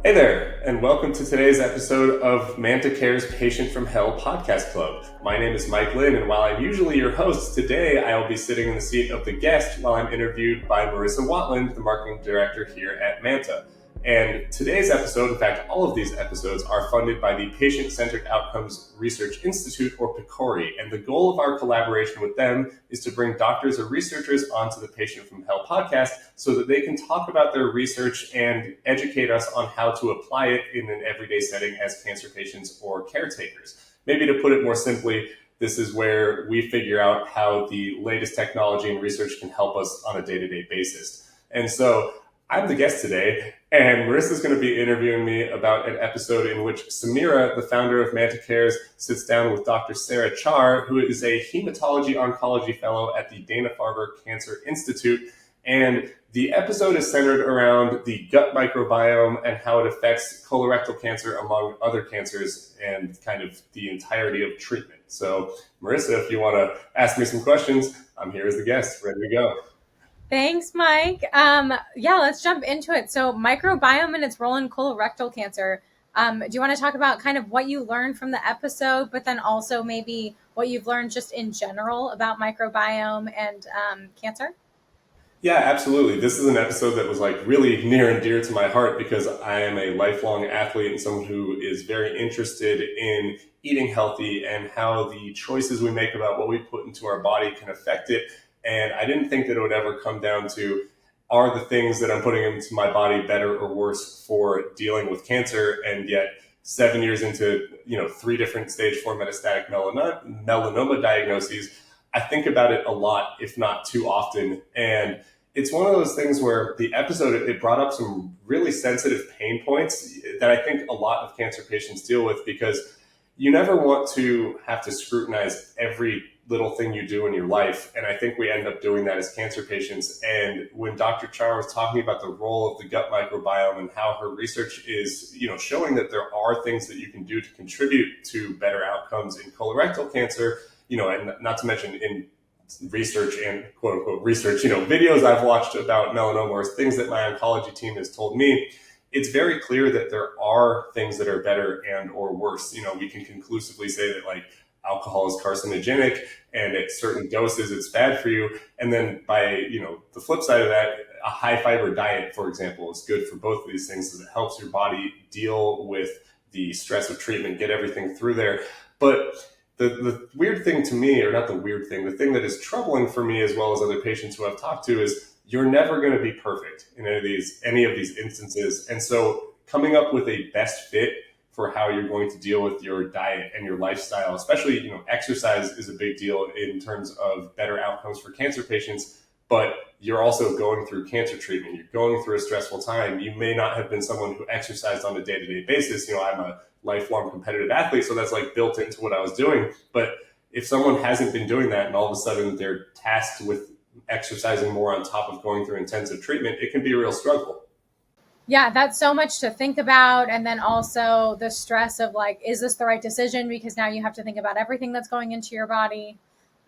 Hey there, and welcome to today's episode of Manta Cares Patient from Hell podcast club. My name is Mike Linn, and while I'm usually your host, today I will be sitting in the seat of the guest while I'm interviewed by Marissa Watland, the marketing director here at Manta. And today's episode, in fact, all of these episodes are funded by the Patient-Centered Outcomes Research Institute, or PCORI. And the goal of our collaboration with them is to bring doctors or researchers onto the Patient from Hell podcast so that they can talk about their research and educate us on how to apply it in an everyday setting as cancer patients or caretakers. Maybe to put it more simply, this is where we figure out how the latest technology and research can help us on a day-to-day basis. And so I'm the guest today, and Marissa's going to be interviewing me about an episode in which Samira, the founder of Manta Cares, sits down with Dr. Sarah Char, who is a hematology-oncology fellow at the Dana-Farber Cancer Institute. And the episode is centered around the gut microbiome and how it affects colorectal cancer, among other cancers, and kind of the entirety of treatment. So, Marissa, if you want to ask me some questions, I'm here as the guest, ready to go. Thanks, Mike. Let's jump into it. So microbiome and its role in colorectal cancer. Do you want to talk about kind of what you learned from the episode, but then also maybe what you've learned just in general about microbiome and cancer? Yeah, absolutely. This is an episode that was really near and dear to my heart because I am a lifelong athlete and someone who is very interested in eating healthy and how the choices we make about what we put into our body can affect it. And I didn't think that it would ever come down to, are the things that I'm putting into my body better or worse for dealing with cancer? And yet 7 years into, 3 different stage 4 metastatic melanoma diagnoses, I think about it a lot, if not too often. And it's one of those things where the episode, it brought up some really sensitive pain points that I think a lot of cancer patients deal with, because you never want to have to scrutinize every little thing you do in your life. And I think we end up doing that as cancer patients. And when Dr. Char was talking about the role of the gut microbiome and how her research is, showing that there are things that you can do to contribute to better outcomes in colorectal cancer, and not to mention in research and quote unquote research, videos I've watched about melanoma or things that my oncology team has told me, it's very clear that there are things that are better and or worse. We can conclusively say that alcohol is carcinogenic and at certain doses it's bad for you. And then by, the flip side of that, a high fiber diet, for example, is good for both of these things as it helps your body deal with the stress of treatment, get everything through there. But the weird thing to me, or not the weird thing, the thing that is troubling for me as well as other patients who I've talked to is you're never going to be perfect in any of these instances. And so coming up with a best fit for how you're going to deal with your diet and your lifestyle, especially, exercise is a big deal in terms of better outcomes for cancer patients, but you're also going through cancer treatment. You're going through a stressful time. You may not have been someone who exercised on a day-to-day basis. I'm a lifelong competitive athlete, so that's built into what I was doing. But if someone hasn't been doing that and all of a sudden they're tasked with exercising more on top of going through intensive treatment, it can be a real struggle. Yeah, that's so much to think about. And then also the stress of is this the right decision? Because now you have to think about everything that's going into your body.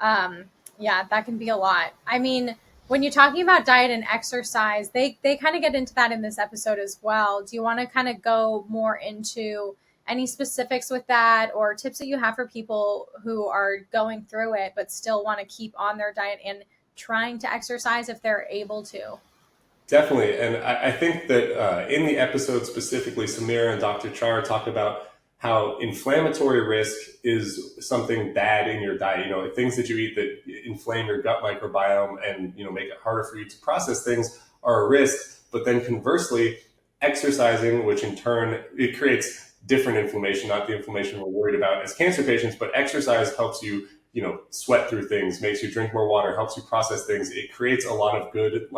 That can be a lot. I mean, when you're talking about diet and exercise, they kind of get into that in this episode as well. Do you want to kind of go more into any specifics with that, or tips that you have for people who are going through it but still want to keep on their diet and trying to exercise if they're able to? Definitely. And I think that in the episode specifically, Samira and Dr. Char talk about how inflammatory risk is something bad in your diet. Things that you eat that inflame your gut microbiome and, make it harder for you to process things are a risk. But then conversely, exercising, which in turn, it creates different inflammation, not the inflammation we're worried about as cancer patients, but exercise helps you, sweat through things, makes you drink more water, helps you process things. It creates a lot of good,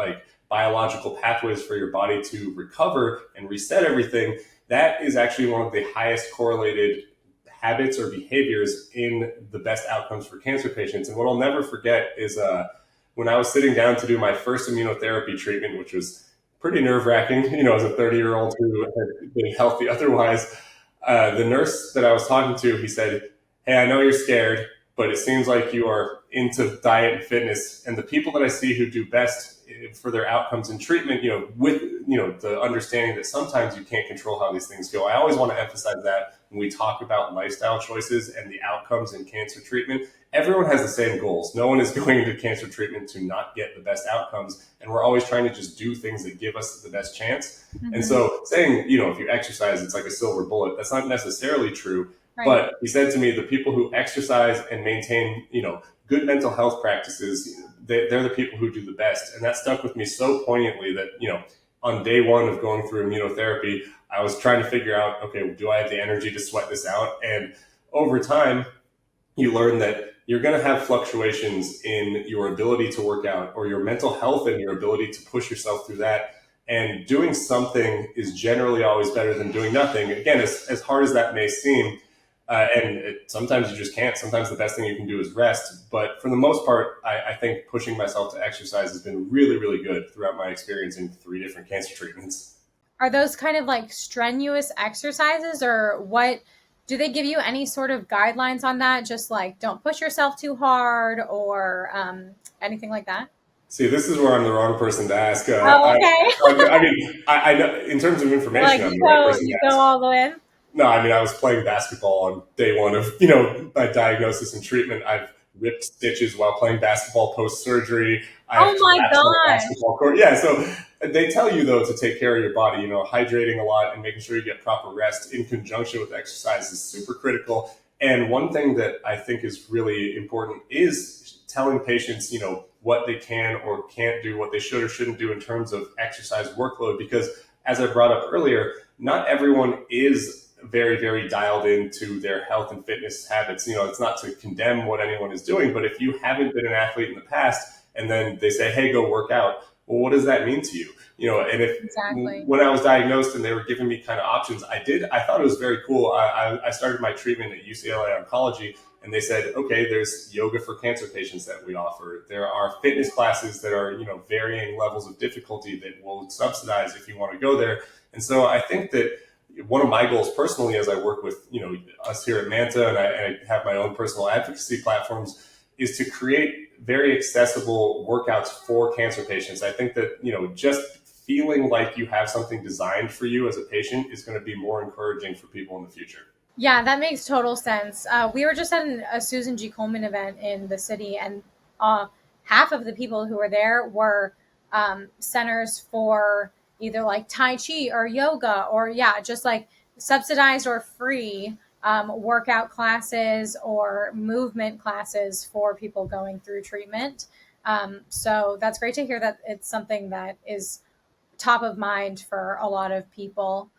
biological pathways for your body to recover and reset everything. That is actually one of the highest correlated habits or behaviors in the best outcomes for cancer patients. And what I'll never forget is when I was sitting down to do my first immunotherapy treatment, which was pretty nerve-wracking, as a 30-year-old who had been healthy otherwise, the nurse that I was talking to, he said, "Hey, I know you're scared, but it seems like you are into diet and fitness. And the people that I see who do best for their outcomes in treatment, with, the understanding that sometimes you can't control how these things go. I always want to emphasize that when we talk about lifestyle choices and the outcomes in cancer treatment, everyone has the same goals. No one is going into cancer treatment to not get the best outcomes. And we're always trying to just do things that give us the best chance. Mm-hmm. And so saying, if you exercise, it's like a silver bullet, that's not necessarily true. Right. But he said to me, the people who exercise and maintain, good mental health practices, they're the people who do the best. And that stuck with me so poignantly that, on day one of going through immunotherapy, I was trying to figure out, okay, do I have the energy to sweat this out? And over time, you learn that you're going to have fluctuations in your ability to work out or your mental health and your ability to push yourself through that. And doing something is generally always better than doing nothing. Again, as hard as that may seem, sometimes you just can't. Sometimes the best thing you can do is rest. But for the most part, I think pushing myself to exercise has been really, really good throughout my experience in 3 different cancer treatments. Are those kind of like strenuous exercises, or what? Do they give you any sort of guidelines on that? Just like don't push yourself too hard or anything like that? See, this is where I'm the wrong person to ask. Okay. I know in terms of information, I'm the right person to ask. You go all the way in? No, I was playing basketball on day one of, my diagnosis and treatment. I've ripped stitches while playing basketball post-surgery. Oh my gosh. Basketball court. Yeah, so they tell you, though, to take care of your body, hydrating a lot and making sure you get proper rest in conjunction with exercise is super critical. And one thing that I think is really important is telling patients, what they can or can't do, what they should or shouldn't do in terms of exercise workload. Because as I brought up earlier, not everyone is very, very dialed into their health and fitness habits. It's not to condemn what anyone is doing, but if you haven't been an athlete in the past and then they say, hey, go work out, well, what does that mean to you? And if exactly. When I was diagnosed and they were giving me kind of options, I thought it was very cool. I started my treatment at UCLA Oncology, and they said, okay, there's yoga for cancer patients that we offer. There are fitness classes that are, varying levels of difficulty that we'll subsidize if you want to go there. And so I think that one of my goals personally, as I work with, us here at Manta, and I have my own personal advocacy platforms, is to create very accessible workouts for cancer patients. I think that, just feeling like you have something designed for you as a patient is going to be more encouraging for people in the future. Yeah, that makes total sense. We were just at a Susan G. Komen event in the city, and half of the people who were there were centers for either like Tai Chi or yoga or just like subsidized or free workout classes or movement classes for people going through treatment. So that's great to hear that it's something that is top of mind for a lot of people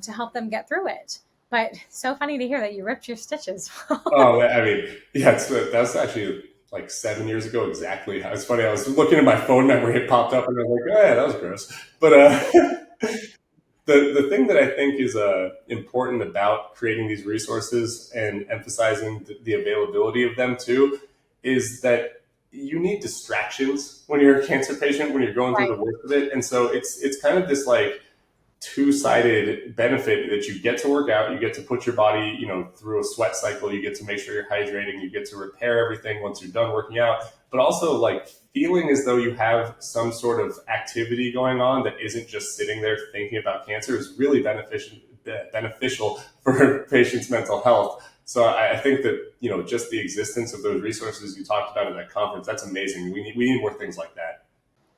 to help them get through it. But so funny to hear that you ripped your stitches. Oh, that was actually like 7 years ago exactly. It's funny, I was looking at my phone memory, it popped up and I was like, oh yeah, that was gross. But the thing that I think is important about creating these resources and emphasizing the availability of them too is that you need distractions when you're a cancer patient, when you're going through the worst of it. And so it's kind of this like two-sided benefit that you get to work out, you get to put your body, through a sweat cycle, you get to make sure you're hydrating, you get to repair everything once you're done working out, but also like feeling as though you have some sort of activity going on that isn't just sitting there thinking about cancer is really beneficial for patients' mental health. So I think that, just the existence of those resources you talked about at that conference, that's amazing. We need more things like that.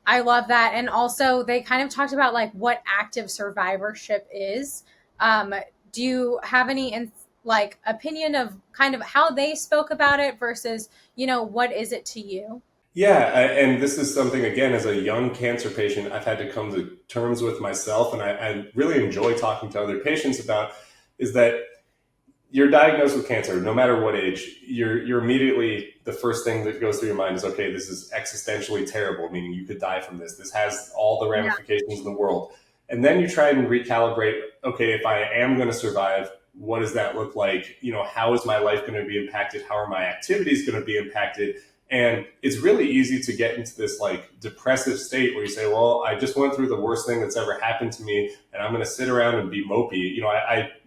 I love that. And also they kind of talked about like what active survivorship is. Do you have any opinion of kind of how they spoke about it versus, what is it to you? Yeah. And this is something, again, as a young cancer patient, I've had to come to terms with myself. And I really enjoy talking to other patients about is that you're diagnosed with cancer, no matter what age, you're immediately, the first thing that goes through your mind is, okay, this is existentially terrible, meaning you could die from this. This has all the ramifications in the world. And then you try and recalibrate, okay, if I am going to survive, what does that look like? How is my life going to be impacted? How are my activities going to be impacted? And it's really easy to get into this like depressive state where you say, well, I just went through the worst thing that's ever happened to me and I'm going to sit around and be mopey,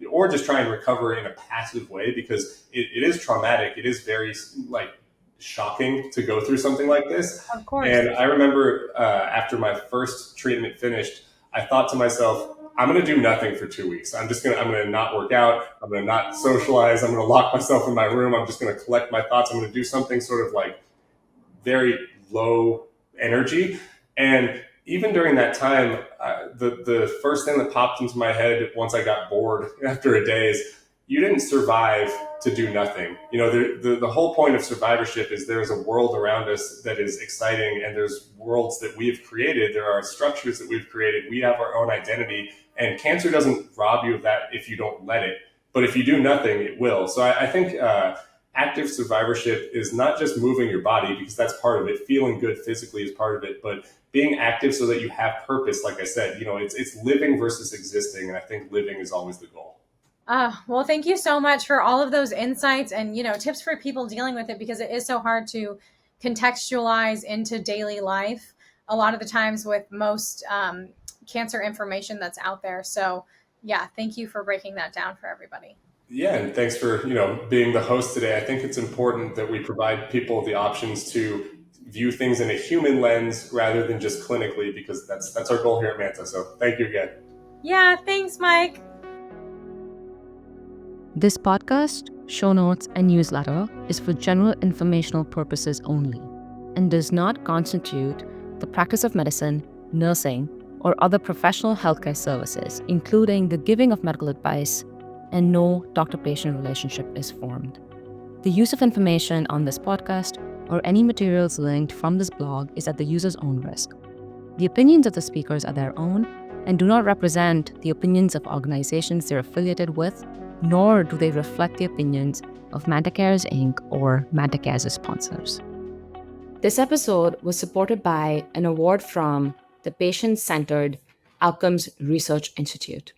or just try and recover in a passive way because it is traumatic. It is very like shocking to go through something like this. Of course. And I remember after my first treatment finished, I thought to myself, I'm going to do nothing for 2 weeks. I'm going to not work out. I'm going to not socialize. I'm going to lock myself in my room. I'm just going to collect my thoughts. I'm going to do something sort of like very low energy. And even during that time, the first thing that popped into my head once I got bored after a day is, you didn't survive to do nothing. You know, the whole point of survivorship is there's a world around us that is exciting, and there's worlds that we've created. There are structures that we've created. We have our own identity, and cancer doesn't rob you of that if you don't let it. But if you do nothing, it will. So I think active survivorship is not just moving your body, because that's part of it. Feeling good physically is part of it, but being active so that you have purpose. Like I said, you know, it's living versus existing, and I think living is always the goal. Well, thank you so much for all of those insights and, tips for people dealing with it, because it is so hard to contextualize into daily life a lot of the times with most cancer information that's out there. So yeah, thank you for breaking that down for everybody. Yeah, and thanks for, being the host today. I think it's important that we provide people the options to view things in a human lens rather than just clinically, because that's our goal here at Manta. So thank you again. Yeah, thanks, Mike. This podcast, show notes, and newsletter is for general informational purposes only and does not constitute the practice of medicine, nursing, or other professional healthcare services, including the giving of medical advice, and no doctor-patient relationship is formed. The use of information on this podcast or any materials linked from this blog is at the user's own risk. The opinions of the speakers are their own and do not represent the opinions of organizations they're affiliated with, nor do they reflect the opinions of Manta Cares Inc. or Manta Cares' sponsors. This episode was supported by an award from the Patient-Centered Outcomes Research Institute.